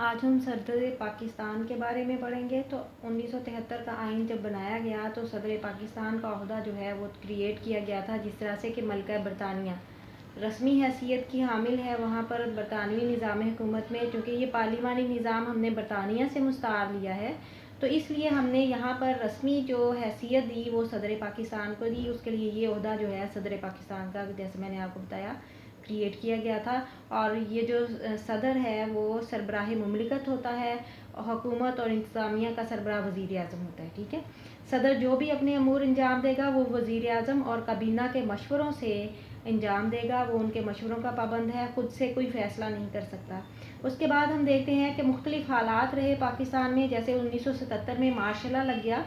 آج ہم صدر پاکستان کے بارے میں پڑھیں گے۔ تو 1973 کا آئین جب بنایا گیا تو صدر پاکستان کا عہدہ جو ہے وہ کریٹ کیا گیا تھا، جس طرح سے کہ ملکہ برطانیہ رسمی حیثیت کی حامل ہے وہاں پر برطانوی نظام حکومت میں، چونکہ یہ پارلیمانی نظام ہم نے برطانیہ سے مستعار لیا ہے، تو اس لیے ہم نے یہاں پر رسمی جو حیثیت دی وہ صدر پاکستان کو دی۔ اس کے لیے یہ عہدہ جو ہے صدر پاکستان کا، جیسے میں نے آپ کو بتایا، کریٹ کیا گیا تھا۔ اور یہ جو صدر ہے وہ سربراہ مملکت ہوتا ہے، حکومت اور انتظامیہ کا سربراہ وزیر اعظم ہوتا ہے، ٹھیک ہے۔ صدر جو بھی اپنے امور انجام دے گا وہ وزیر اعظم اور کابینہ کے مشوروں سے انجام دے گا، وہ ان کے مشوروں کا پابند ہے، خود سے کوئی فیصلہ نہیں کر سکتا۔ اس کے بعد ہم دیکھتے ہیں کہ مختلف حالات رہے پاکستان میں، جیسے 1977 میں مارشل لا لگ گیا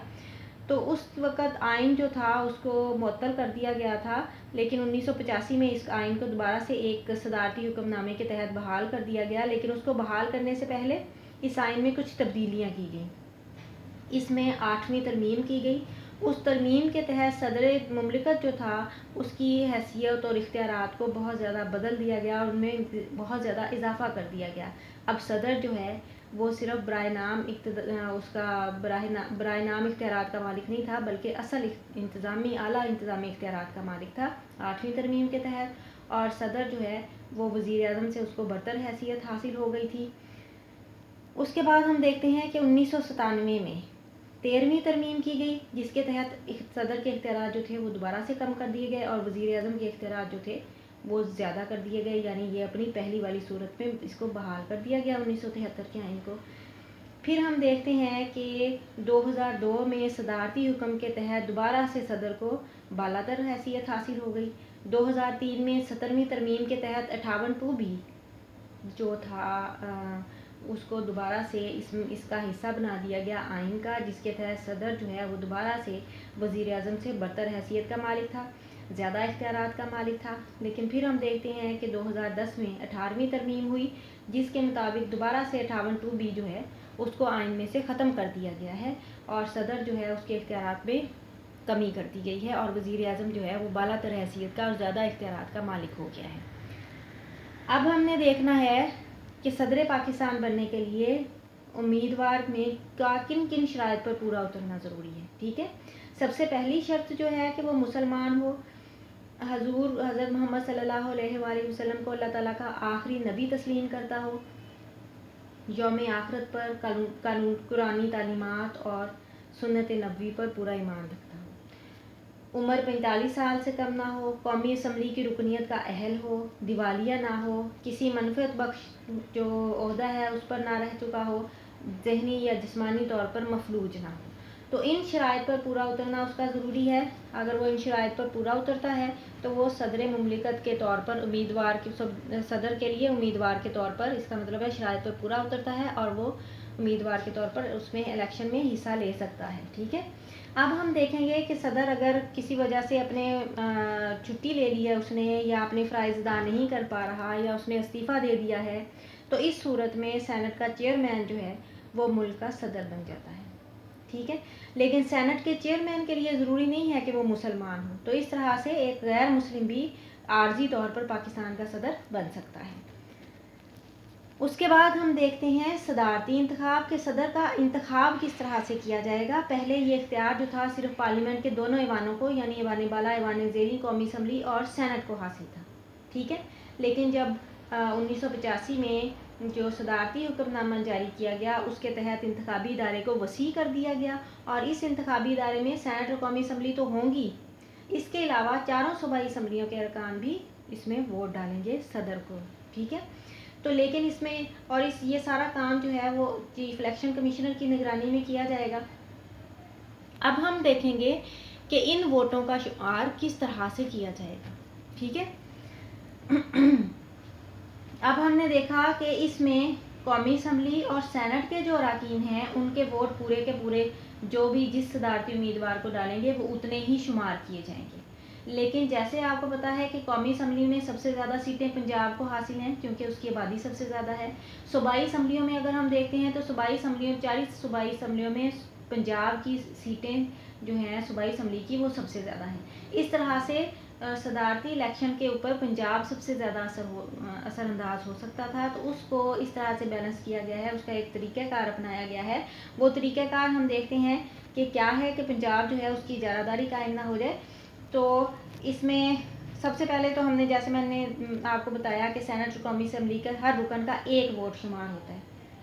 تو اس وقت آئین جو تھا اس کو معطل کر دیا گیا تھا، لیکن 1985 میں اس آئین کو دوبارہ سے ایک صدارتی حکم نامے کے تحت بحال کر دیا گیا، لیکن اس کو بحال کرنے سے پہلے اس آئین میں کچھ تبدیلیاں کی گئیں۔ اس میں 8ویں ترمیم کی گئی۔ اس ترمیم کے تحت صدر مملکت جو تھا اس کی حیثیت اور اختیارات کو بہت زیادہ بدل دیا گیا اور ان میں بہت زیادہ اضافہ کر دیا گیا۔ اب صدر جو ہے وہ صرف برائے نام اختیارات کا مالک نہیں تھا، بلکہ اصل اعلیٰ انتظامی اختیارات کا مالک تھا 8ویں ترمیم کے تحت۔ اور صدر جو ہے وہ وزیر اعظم سے اس کو برتر حیثیت حاصل ہو گئی تھی۔ اس کے بعد ہم دیکھتے ہیں کہ 1997 میں 13ویں ترمیم کی گئی، جس کے تحت صدر کے اختیارات جو تھے وہ دوبارہ سے کم کر دیے گئے اور وزیر اعظم کے اختیارات جو تھے وہ زیادہ کر دیے گئے، یعنی یہ اپنی پہلی والی صورت میں اس کو بحال کر دیا گیا 1973 کے آئین کو۔ پھر ہم دیکھتے ہیں کہ 2002 میں صدارتی حکم کے تحت دوبارہ سے صدر کو بالاتر حیثیت حاصل ہو گئی۔ 2003 میں 17ویں ترمیم کے تحت 58(2) جو تھا اس کو دوبارہ سے اس کا حصہ بنا دیا گیا آئین کا، جس کے تحت صدر جو ہے وہ دوبارہ سے وزیر اعظم سے برتر حیثیت کا مالک تھا، زیادہ اختیارات کا مالک تھا۔ لیکن پھر ہم دیکھتے ہیں کہ 2010 میں 18ویں ترمیم ہوئی، جس کے مطابق دوبارہ سے 58(2) جو ہے اس کو آئین میں سے ختم کر دیا گیا ہے اور صدر جو ہے اس کے اختیارات میں کمی کر دی گئی ہے اور وزیر اعظم جو ہے وہ بالاتر حیثیت کا اور زیادہ اختیارات کا مالک ہو گیا ہے۔ اب ہم نے دیکھنا ہے کہ صدر پاکستان بننے کے لیے امیدوار میں کن کن شرائط پر پورا اترنا ضروری ہے، ٹھیک ہے۔ سب سے پہلی شرط جو ہے کہ وہ مسلمان ہو، حضرت محمد صلی اللہ علیہ وآلہ وسلم کو اللہ تعالیٰ کا آخری نبی تسلیم کرتا ہو، یوم آخرت پر قرآنی تعلیمات اور سنت نبوی پر پورا ایمان رکھتا ہو، عمر 45 سال سے کم نہ ہو، قومی اسمبلی کی رکنیت کا اہل ہو، دیوالیہ نہ ہو، کسی منفعت بخش جو عہدہ ہے اس پر نہ رہ چکا ہو، ذہنی یا جسمانی طور پر مفلوج نہ ہو۔ تو ان شرائط پر پورا اترنا اس کا ضروری ہے۔ اگر وہ ان شرائط پر پورا اترتا ہے تو وہ صدر مملکت کے طور پر صدر کے لیے امیدوار کے طور پر، اس کا مطلب ہے شرائط پر پورا اترتا ہے اور وہ امیدوار کے طور پر اس میں الیکشن میں حصہ لے سکتا ہے، ٹھیک ہے۔ اب ہم دیکھیں گے کہ صدر اگر کسی وجہ سے اپنے چھٹی لے لی ہے اس نے، یا اپنے فرائض ادا نہیں کر پا رہا، یا اس نے استعفیٰ دے دیا ہے، تو اس صورت میں سینٹ کا چیئرمین جو ہے وہ ملک کا صدر بن جاتا ہے، ٹھیک ہے۔ لیکن سینٹ کے چیئرمین کے لیے ضروری نہیں ہے کہ وہ مسلمان ہو، تو اس طرح سے ایک غیر مسلم بھی عارضی طور پر پاکستان کا صدر بن سکتا ہے۔ اس کے بعد ہم دیکھتے ہیں صدارتی انتخاب کے صدر کا انتخاب کس طرح سے کیا جائے گا۔ پہلے یہ اختیار جو تھا صرف پارلیمنٹ کے دونوں ایوانوں کو، یعنی ایوان بالا، ایوان زیریں، قومی اسمبلی اور سینٹ کو حاصل تھا، ٹھیک ہے۔ لیکن جب 1985 میں جو صدارتی حکم نامہ جاری کیا گیا اس کے تحت انتخابی ادارے کو وسیع کر دیا گیا، اور اس انتخابی ادارے میں سینٹ اور قومی اسمبلی تو ہوں گی، اس کے علاوہ چاروں صوبائی اسمبلیوں کے ارکان بھی اس میں ووٹ ڈالیں گے صدر کو، ٹھیک ہے۔ تو لیکن اس میں یہ سارا کام جو ہے وہ چیف الیکشن کمشنر کی نگرانی میں کیا جائے گا۔ اب ہم دیکھیں گے کہ ان ووٹوں کا شمار کس طرح سے کیا جائے گا، ٹھیک ہے۔ اب ہم نے دیکھا کہ اس میں قومی اسمبلی اور سینٹ کے جو اراکین ہیں ان کے ووٹ پورے کے پورے جو بھی جس صدارتی امیدوار کو ڈالیں گے وہ اتنے ہی شمار کیے جائیں گے۔ لیکن جیسے آپ کو پتا ہے کہ قومی اسمبلی میں سب سے زیادہ سیٹیں پنجاب کو حاصل ہیں کیونکہ اس کی آبادی سب سے زیادہ ہے۔ صوبائی اسمبلیوں میں اگر ہم دیکھتے ہیں تو 40 صوبائی اسمبلیوں میں پنجاب کی سیٹیں جو ہیں صوبائی اسمبلی کی وہ سب سے زیادہ ہیں۔ اس طرح سے صدارتی الیکشن کے اوپر پنجاب سب سے زیادہ اثر انداز ہو سکتا تھا، تو اس کو اس طرح سے بیلنس کیا گیا ہے، اس کا ایک طریقہ کار اپنایا گیا ہے۔ وہ طریقہ کار ہم دیکھتے ہیں کہ کیا ہے کہ پنجاب جو ہے اس کی اجارہ داری قائم نہ ہو جائے۔ تو اس میں سب سے پہلے تو ہم نے، جیسے میں نے آپ کو بتایا کہ سینٹ اور قومی اسمبلی کا ہر رکن کا ایک ووٹ شمار ہوتا ہے،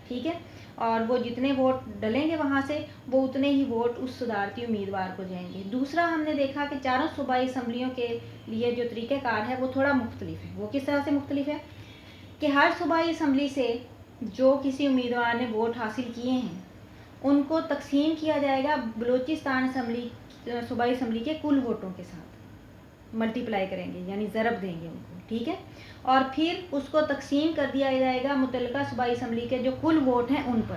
ٹھیک ہے، اور وہ جتنے ووٹ ڈلیں گے وہاں سے وہ اتنے ہی ووٹ اس صدارتی امیدوار کو جائیں گے۔ دوسرا ہم نے دیکھا کہ چاروں صوبائی اسمبلیوں کے لیے جو طریقہ کار ہے وہ تھوڑا مختلف ہے۔ وہ کس طرح سے مختلف ہے کہ ہر صوبائی اسمبلی سے جو کسی امیدوار نے ووٹ حاصل کیے ہیں ان کو تقسیم کیا جائے گا بلوچستان اسمبلی، صوبائی اسمبلی کے کل ووٹوں کے ساتھ ملٹی پلائی کریں گے، یعنی ضرب دیں گے ان کو، ٹھیک ہے، اور پھر اس کو تقسیم کر دیا جائے گا متعلقہ صوبائی اسمبلی کے جو کل ووٹ ہیں ان پر،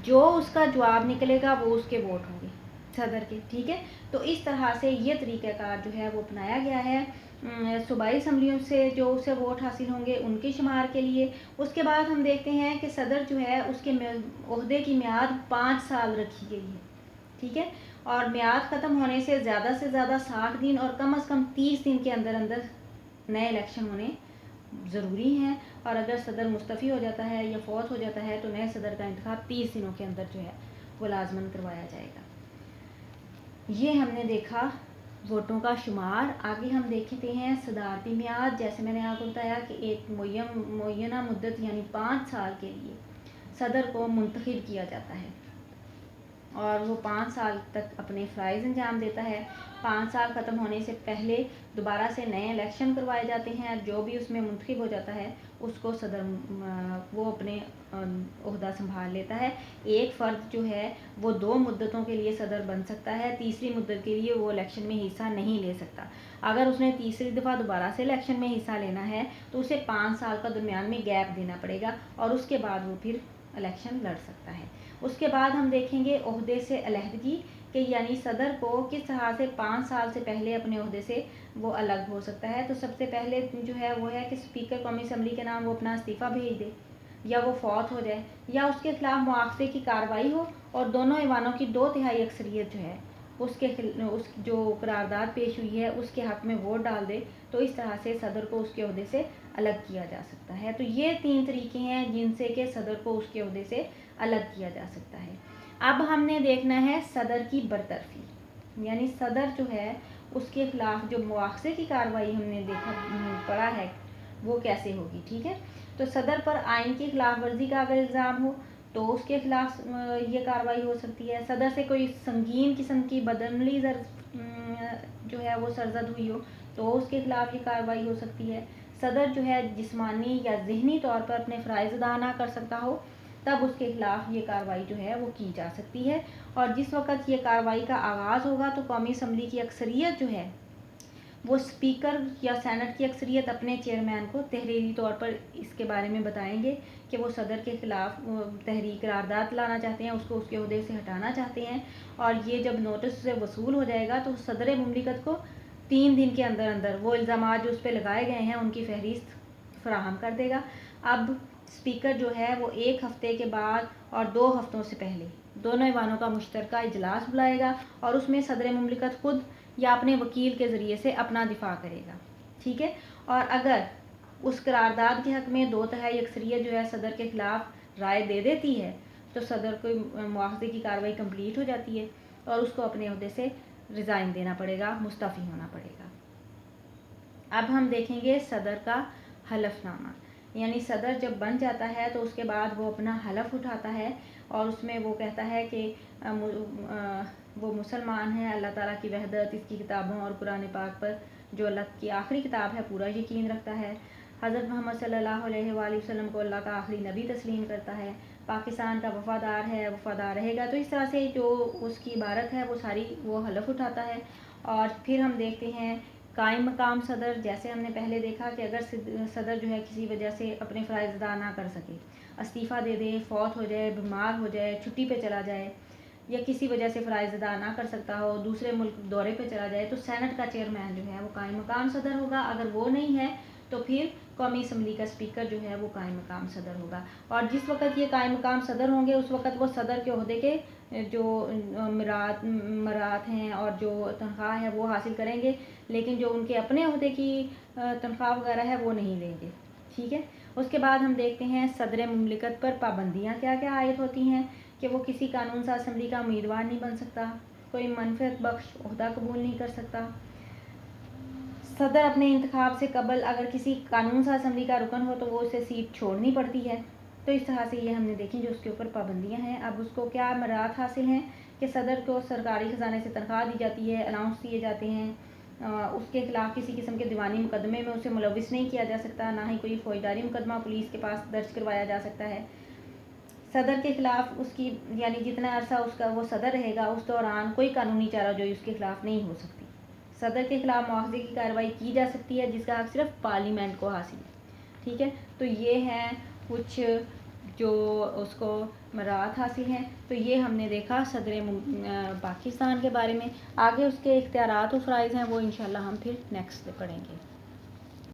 جو اس کا جواب نکلے گا وہ اس کے ووٹ ہوں گے صدر کے، ٹھیک ہے۔ تو اس طرح سے یہ طریقہ کار جو ہے وہ اپنایا گیا ہے صوبائی اسمبلیوں سے جو اسے ووٹ حاصل ہوں گے ان کے شمار کے لیے۔ اس کے بعد ہم دیکھتے ہیں کہ صدر جو ہے اس کے عہدے کی میعاد 5 سال رکھی گئی ہے، ٹھیک ہے، اور میعاد ختم ہونے سے زیادہ 60 دن اور کم از کم 30 دن کے اندر اندر نئے الیکشن ہونے ضروری ہیں، اور اگر صدر مستعفی ہو جاتا ہے یا فوت ہو جاتا ہے تو نئے صدر کا انتخاب 30 دنوں کے اندر جو ہے وہ لازماً کروایا جائے گا۔ یہ ہم نے دیکھا ووٹوں کا شمار۔ آگے ہم دیکھتے ہیں صدارتی میعاد۔ جیسے میں نے آپ کو بتایا کہ ایک معینہ مدت یعنی 5 سال کے لیے صدر کو منتخب کیا جاتا ہے اور وہ 5 سال تک اپنے فرائض انجام دیتا ہے۔ 5 سال ختم ہونے سے پہلے دوبارہ سے نئے الیکشن کروائے جاتے ہیں، جو بھی اس میں منتخب ہو جاتا ہے اس کو صدر وہ اپنے عہدہ سنبھال لیتا ہے۔ ایک فرد جو ہے وہ 2 مدتوں کے لیے صدر بن سکتا ہے، تیسری مدت کے لیے وہ الیکشن میں حصہ نہیں لے سکتا۔ اگر اس نے تیسری دفعہ دوبارہ سے الیکشن میں حصہ لینا ہے تو اسے 5 سال کا درمیان میں گیپ دینا پڑے گا اور اس کے بعد وہ پھر الیکشن لڑ سکتا ہے۔ اس کے بعد ہم دیکھیں گے عہدے سے علیحدگی، کہ یعنی صدر کو کس طرح سے 5 سال سے پہلے اپنے عہدے سے وہ الگ ہو سکتا ہے۔ تو سب سے پہلے جو ہے وہ ہے کہ اسپیکر قومی اسمبلی کے نام وہ اپنا استعفیٰ بھیج دے، یا وہ فوت ہو جائے، یا اس کے خلاف مواخذے کی کارروائی ہو اور دونوں ایوانوں کی 2/3 اکثریت جو ہے اس جو قرارداد پیش ہوئی ہے اس کے حق میں ووٹ ڈال دے، تو اس طرح سے صدر کو اس کے عہدے سے الگ کیا جا سکتا ہے۔ تو یہ 3 طریقے ہیں جن سے کہ صدر کو اس کے عہدے سے الگ کیا جا سکتا ہے۔ اب ہم نے دیکھنا ہے صدر کی برطرفی، یعنی صدر جو ہے اس کے خلاف جو مواخذے کی کارروائی ہم نے پڑھا ہے وہ کیسے ہوگی، ٹھیک ہے۔ تو صدر پر آئین کی خلاف ورزی کا اگر الزام ہو تو اس کے خلاف یہ کارروائی ہو سکتی ہے۔ صدر سے کوئی سنگین قسم کی بدعملی جو ہے وہ سرزد ہوئی ہو تو اس کے خلاف یہ کارروائی ہو سکتی ہے۔ صدر جو ہے جسمانی یا ذہنی طور پر اپنے فرائض ادا نہ کر سکتا ہو تب اس کے خلاف یہ کارروائی جو ہے وہ کی جا سکتی ہے، اور جس وقت یہ کارروائی کا آغاز ہوگا تو قومی اسمبلی کی اکثریت جو ہے وہ اسپیکر یا سینٹ کی اکثریت اپنے چیئرمین کو تحریری طور پر اس کے بارے میں بتائیں گے کہ وہ صدر کے خلاف تحریک قرارداد لانا چاہتے ہیں، اس کو اس کے عہدے سے ہٹانا چاہتے ہیں، اور یہ جب نوٹس سے وصول ہو جائے گا تو صدر مملکت کو 3 دن کے اندر اندر وہ الزامات جو اس پہ لگائے گئے ہیں ان کی فہرست فراہم کر دے گا۔ اب اسپیکر جو ہے وہ 1 ہفتے کے بعد اور 2 ہفتوں سے پہلے دونوں ایوانوں کا مشترکہ اجلاس بلائے گا اور اس میں صدر مملکت خود یا اپنے وکیل کے ذریعے سے اپنا دفاع کرے گا، ٹھیک ہے، اور اگر اس قرارداد کے حق میں 2/3 اکثریت جو ہے صدر کے خلاف رائے دے دیتی ہے تو صدر کو مواخذے کی کارروائی کمپلیٹ ہو جاتی ہے اور اس کو اپنے عہدے سے ریزائن دینا پڑے گا، مستعفی ہونا پڑے گا۔ اب ہم دیکھیں گے صدر کا حلف نامہ، یعنی صدر جب بن جاتا ہے تو اس کے بعد وہ اپنا حلف اٹھاتا ہے اور اس میں وہ کہتا ہے کہ وہ مسلمان ہے، اللہ تعالیٰ کی وحدت، اس کی کتابوں اور قرآن پاک پر جو اللہ کی آخری کتاب ہے پورا یقین رکھتا ہے، حضرت محمد صلی اللہ علیہ وآلہ وسلم کو اللہ کا آخری نبی تسلیم کرتا ہے، پاکستان کا وفادار ہے، وفادار رہے گا۔ تو اس طرح سے جو اس کی عبارت ہے وہ ساری وہ حلف اٹھاتا ہے، اور پھر ہم دیکھتے ہیں قائم مقام صدر۔ جیسے ہم نے پہلے دیکھا کہ اگر صدر جو ہے کسی وجہ سے اپنے فرائض ادا نہ کر سکے، استعفیٰ دے دے، فوت ہو جائے، بیمار ہو جائے، چھٹی پہ چلا جائے، یا کسی وجہ سے فرائض ادا نہ کر سکتا ہو، دوسرے ملک دورے پہ چلا جائے، تو سینٹ کا چیئرمین جو ہے وہ قائم مقام صدر ہوگا۔ اگر وہ نہیں ہے تو پھر قومی اسمبلی کا اسپیکر جو ہے وہ قائم مقام صدر ہوگا، اور جس وقت یہ قائم مقام صدر ہوں گے اس وقت وہ صدر کے عہدے کے جو مرات ہیں اور جو تنخواہ ہے وہ حاصل کریں گے، لیکن جو ان کے اپنے عہدے کی تنخواہ وغیرہ ہے وہ نہیں لیں گے، ٹھیک ہے۔ اس کے بعد ہم دیکھتے ہیں صدر مملکت پر پابندیاں کیا کیا عائد ہوتی ہیں، کہ وہ کسی قانون ساز اسمبلی کا امیدوار نہیں بن سکتا، کوئی منفعت بخش عہدہ قبول نہیں کر سکتا، صدر اپنے انتخاب سے قبل اگر کسی قانون ساز اسمبلی کا رکن ہو تو وہ اسے سیٹ چھوڑنی پڑتی ہے۔ تو اس طرح سے یہ ہم نے دیکھی جو اس کے اوپر پابندیاں ہیں۔ اب اس کو کیا امرات حاصل ہیں کہ صدر کو سرکاری خزانے سے تنخواہ دی جاتی ہے، الاؤنس دیے جاتے ہیں، اس کے خلاف کسی قسم کے دیوانی مقدمے میں اسے ملوث نہیں کیا جا سکتا، نہ ہی کوئی فوجداری مقدمہ پولیس کے پاس درج کروایا جا سکتا ہے۔ صدر کے خلاف اس کی یعنی جتنا عرصہ اس کا وہ صدر رہے گا اس دوران کوئی قانونی چارہ جوئی اس کے خلاف نہیں ہو سکتی۔ صدر کے خلاف مواخذے کی کارروائی کی جا سکتی ہے جس کا حق صرف پارلیمنٹ کو حاصل ہے، ٹھیک ہے۔ تو یہ ہیں کچھ جو اس کو مرات حاصل ہیں۔ تو یہ ہم نے دیکھا صدر پاکستان کے بارے میں۔ آگے اس کے اختیارات و فرائض ہیں وہ انشاءاللہ ہم پھر نیکسٹ پڑھیں گے۔